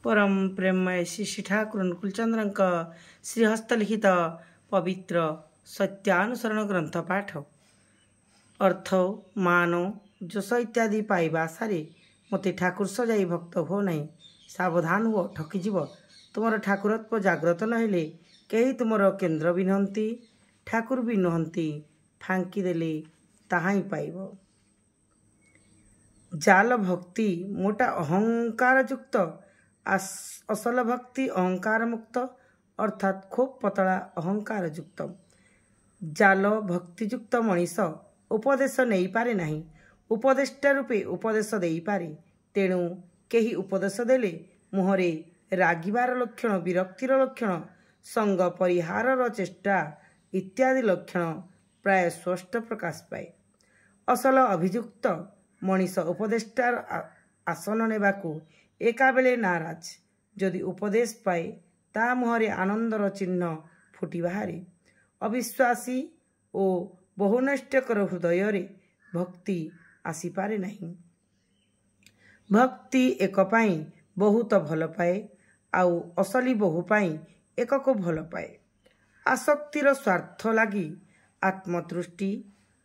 परम प्रेममय श्री ठाकुर अनुकूलचंद्र श्रीहस्तलिखित पवित्र सत्यानुसरण ग्रंथ पाठ अर्थ मान जोश इत्यादि पाइबा आशारे मते ठाकुर सजाई भक्त हो नहीं। सावधान हुओ ठकीजीव। तुमर ठाकुरत्व जाग्रत नहेले कहीं तुमर केन्द्र भी नहंती ठाकुर भी नहंती फांकी देले ताहा ही पाइब। जाल भक्ति मोटा अहंकार युक्त असल भक्ति अहंकार मुक्त अर्थात खूब पतला अहंकार युक्त। जाल भक्तियुक्त मनीष उपदेश नहीं पारे नहीं उपदेष्टा रूपे उपदेश देई पारे। तेणु केही उपदेश देले मुहरे रागिबार लक्षण विरक्तिर लक्षण संग परिहारर चेष्टा इत्यादि लक्षण प्राय स्पष्ट प्रकाश पाए। असल अभियुक्त मनीष उपदेष्टार आसन नेबाकू एका बेले नाराज। जदि उपदेश पाए ता मुहरे आनंदर चिन्ह फुटी बाहरे। अविश्वासी ओ बहुनष्टकर हृदय भक्ति आसीपारे नहीं। भक्ति एक पाई बहुत भल पाए आउ असली बहु पाई एक को भल पाए। आसक्तिर स्वार्थ लगी आत्मतृष्टि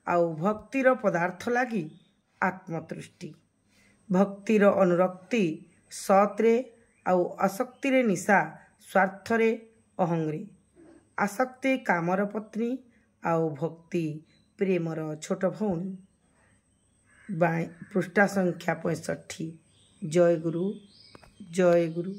आउ भक्तिर पदार्थ लगी आत्मतृष्टि। भक्तिर अनुरक्ति सत्रे आउ आसक्तिरे निशा स्वार्थरे अहंग्रे। आसक्ति कामर पत्नी आउ भक्ति प्रेमर छोट भौणी। पृष्ठा संख्या 65। जय गुरु जय गुरु।